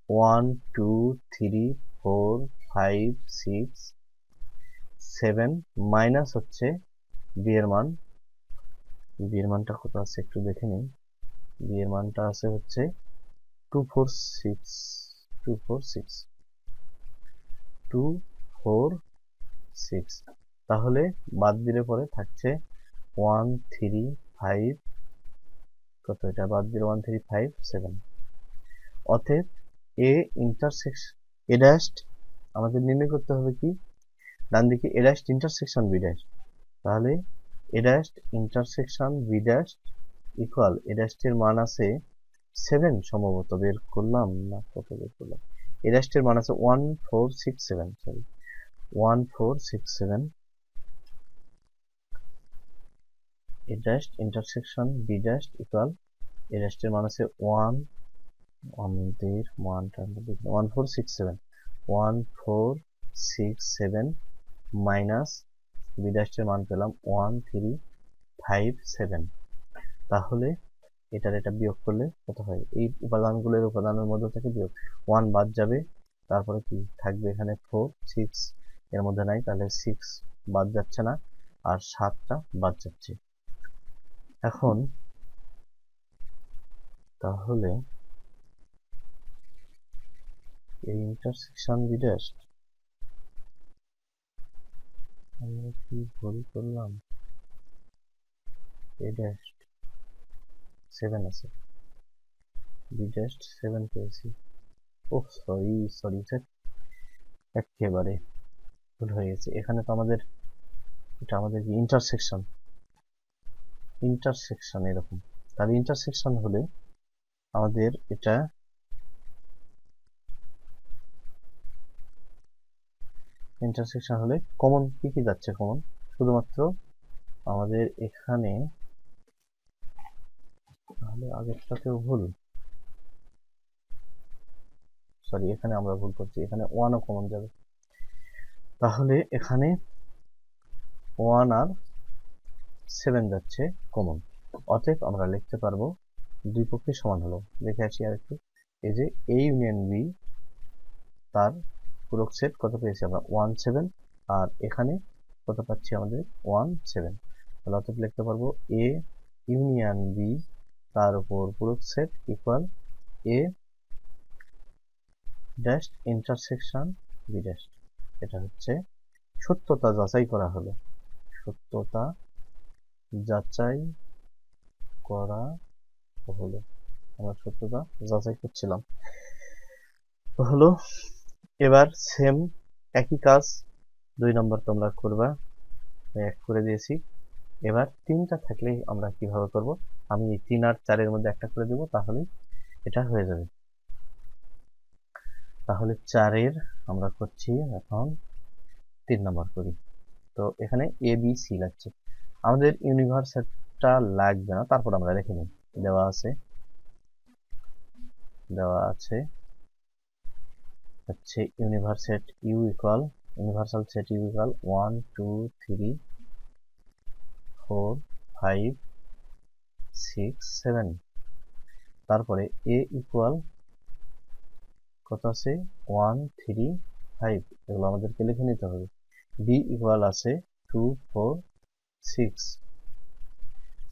1 2 3 4 5 6 7 minus হচ্ছে বি এর মান, বি এর মানটা কত আছে একটু দেখে নিই, বি এর মানটা আছে হচ্ছে 246 তাহলে বাদ দিলে পরে থাকছে 135, কত এটা বাদ দিলে 1357। অতএব এ ইন্টারসেকশন এ ড্যাশ আমাদের নির্ণয় করতে হবে কি, ডান দিকে A dash intersection B dash, তাহলে A dash intersection B dash equal A dash এর মান আছে 7 সম্ভবত বের করলাম, না কত বের করলাম, এ ড্যাশ এর মান আছে 1467, sorry 1467। A dash intersection B dash equal A dash এর মান আছে 1467 মাইনাস বি ড্যাশ এর মান পেলাম 1357। তাহলে এটা বিয়োগ করলে কত হয়, এই উপাদানের মধ্যে থেকে বিয়োগ 1 বাদ যাবে, তারপরে কি থাকবে এখানে 4 6 এর মধ্যে নাই, তাহলে 6 বাদ যাচ্ছে না, আর 7টা বাদ যাচ্ছে। এখন তাহলে এই ইন্টারসেকশন বি ড্যাশ আমরা কি ভুল করলাম, এ ড্যাশ 7 আছে, বি ড্যাশ 7 পেয়েছি, ও সরি স্যার, একেবারে ভুল হয়ে গেছে। এখানে তো আমাদের এটা আমাদের কি ইন্টারসেকশন এরকম, তাহলে ইন্টারসেকশন হলে আমাদের এটা ইন্টারসেকশন হলে কমন কি যাচ্ছে, কমন শুধুমাত্র আমাদের এখানে, তাহলে আগেরটাতেও ভুল, সরি এখানে আমরা ভুল করছি, এখানে 1ও কমন যাবে, তাহলে এখানে 1 আর 7 যাচ্ছে কমন। অতএব আমরা লিখতে পারবো দুই পক্ষে সমান হলো, দেখে আসি আর একটু, এই যে এ ইউনিয়ন বি তার পূরক সেট কত পেয়েছি আমরা 17, আর এখানে কত পাচ্ছি আমাদের 17, তাহলে অতএব লিখতে পারবো এ ইউনিয়ন বি তার উপর পূরক set equal A dash intersection B dash. এটা হচ্ছে সত্যতা যাচাই করা হলো, সত্যতা যাচাই করা হলো, আমরা সত্যতা যাচাই করছিলাম হলো। এবার সেম একই কাজ 2 নম্বর তোমরা করবা, এক করে দিয়েছি। এবার 3টা থাকলেই আমরা কিভাবে করব, আমি 3 আর 4 এর মধ্যে একটা করে দেব, তাহলেই এটা হয়ে যাবে। তাহলে 4 এর আমরা করছি এখন 3 নম্বর করি। তো এখানে এ বি সি লাগছে, আমাদের ইউনিভার্সটা লাগবে না, তারপর আমরা রেখে নিই, দেওয়া আছে হচ্ছে ইউনিভার্সাল সেট ইউ ইকুয়াল 1 2 3 4 5 6 7, তারপরে এ ইকুয়াল কত আছে 1 3 5, এগুলো আমাদেরকে লিখে নিতে হবে। বি ইকুয়াল আছে 2 4 6,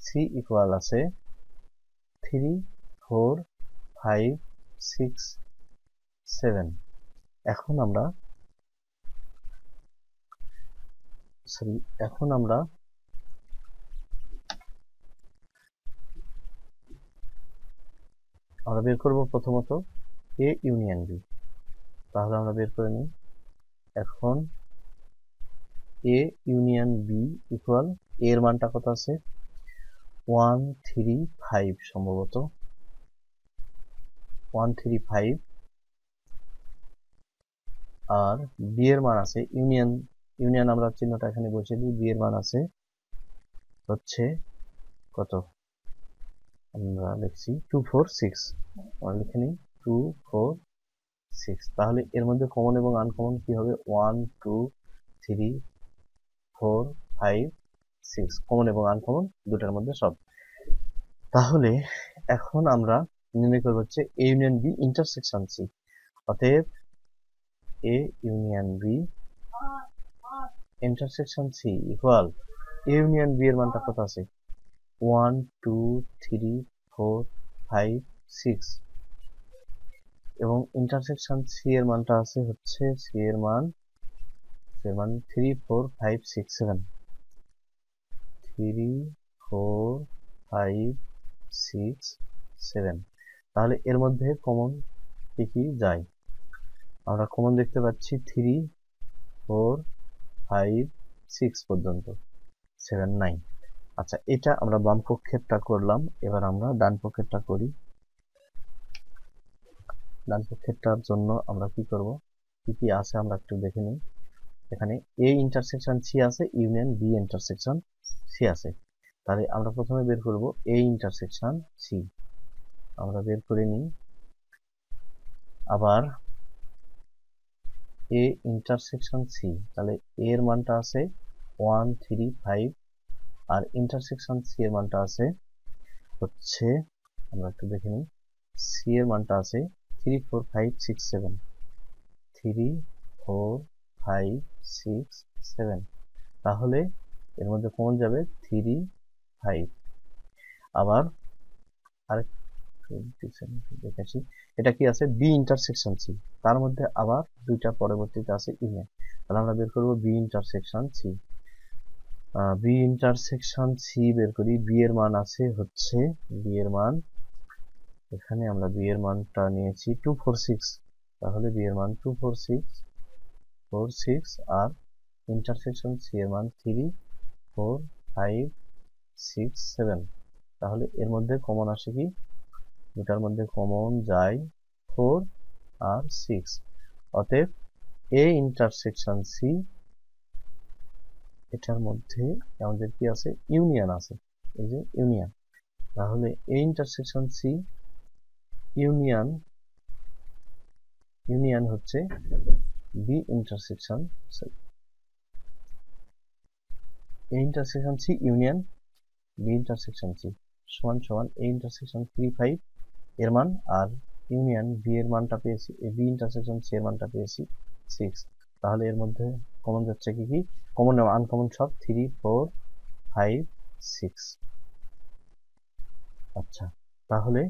সি ইকুয়াল আছে 3 4 5 6 7। এখন আমরা সরি, এখন আমরা বের করব প্রথমত এ ইউনিয়ন বি। তাহলে আমরা বের করে নিই। এখন এ ইউনিয়ন বি ইকুয়াল, এর মানটা কত আছে 135 সম্ভবত 135, আর বি এর মান আছে ইউনিয়ন আমরা চিহ্নটা এখানে বসিয়ে দিই। বি এর মান আছে হচ্ছে কত, আমরা লিখছি 246, আমরা লিখে নিই 246। তাহলে এর মধ্যে কমন এবং আনকমন কি হবে 1 2 3 4 5 6, কমন এবং আনকমন দুটার মধ্যে সব। তাহলে এখন আমরা নির্ণয় করব হচ্ছে A union B intersection C. অতএব A union B intersection C equal, A union B এর মানটা কত আছে 1 2 3 4 5 6, এবং ইন্টারসেকশন সি এর মানটা আছে হচ্ছে সি এর মান 3 4 5 6 7, 3 4 5 6 7। তাহলে এর মধ্যে কমন কি কি যায়, আমরা কমন দেখতে পাচ্ছি 3 4 5 6 পর্যন্ত, 7 9। আচ্ছা, এটা আমরা বাম পক্ষেরটা করলাম, এবার আমরা ডান পক্ষেরটা করি। ডান পক্ষেরটার জন্য আমরা কি করব, কি কি আছে আমরা একটু দেখে নিই। এখানে এ ইন্টারসেকশন সি আছে, ইউনিয়ন বি ইন্টারসেকশন সি আছে। তাহলে আমরা প্রথমে বের করব এ ইন্টারসেকশন সি, আমরা বের করে নিই। আবার এ ইন্টারসেকশন সি, তাহলে এ এর মানটা আছে 1 3 5, আর ইন্টারসেকশন সি এর মানটা আছে হচ্ছে, আমরা একটু দেখে নিই, সি এর মানটা আছে 3 4 5 6 7, 3 4 5 6 7। তাহলে এর মধ্যে কমন যাবে 3 5। আবার দেখেছি এটা কি আছে বি ইন্টারসেকশন সি, তার মধ্যে আবার দুইটা পরবর্তীতে আছে ইউনিয়ন। তাহলে আমরা বের করব B intersection C. B intersection C বের করি। বি এর মান আছে হচ্ছে, বি এর মান এখানে আমরা বি এর মানটা নিয়েছি 246, তাহলে বি এর মান 246 আর ইন্টারসেকশন সি এর মান 3 4 5 6 7। তাহলে এর মধ্যে কমন আসে কি, দুটার মধ্যে কমন যায় 4 আর 6। অতএব এ ইন্টারসেকশন সি, এটার মধ্যে আমাদের কি আছে ইউনিয়ন আছে, এই যে ইউনিয়ন। তাহলে এ ইন্টারসেকশন সি ইউনিয়ন হচ্ছে B intersection A intersection C union B intersection C সমান সমান এ ইন্টারসেকশন 3 5 এর মান, আর ইউনিয়ন বি এর মানটা পেয়েছি, বি ইন্টারসেকশন সি এর মানটা পেয়েছি 6। তাহলে এর মধ্যে কমন যাচ্ছে কি কি, কমন এবং আনকমন সব 3 4 5 6। আচ্ছা, তাহলে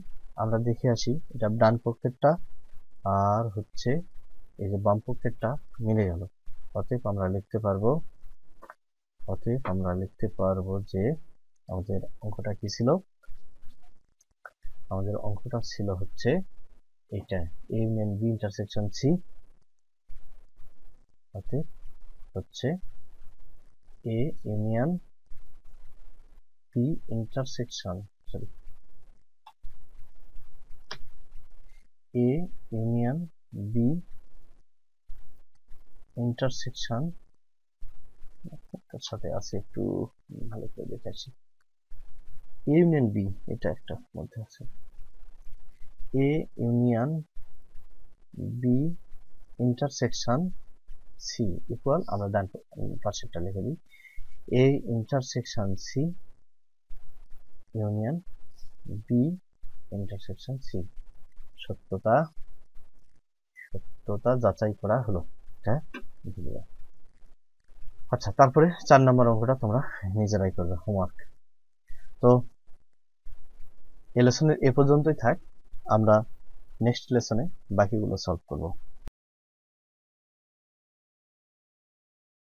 আমরা দেখে আসি এটা ডান পক্ষেরটা আর হচ্ছে এই যে বাম পক্ষেরটা মিলে গেল। অতএব আমরা লিখতে পারবো যে আমাদের অঙ্কটা কি ছিল, আমাদের অঙ্কটা ছিল হচ্ছে এটা A union B intersection C, অতএব হচ্ছে A union B intersection A union B intersection, তার সাথে আছে একটু ভালো করে দেখে আসি, এ ইউনিয়ন বি এটা একটা মধ্যে আছে, A union B intersection C equal, আমরা ডান পাশেরটা লিখে দিই, A intersection C union B intersection C. সত্যতা যাচাই করা হলো। হ্যাঁ, আচ্ছা, তারপরে 4 নম্বর অঙ্কটা তোমরা নিজেরাই করবে হোমওয়ার্ক। তো এই লেসনের এ পর্যন্তই থাক, আমরা নেক্সট লেসনে বাকিগুলো সলভ করব।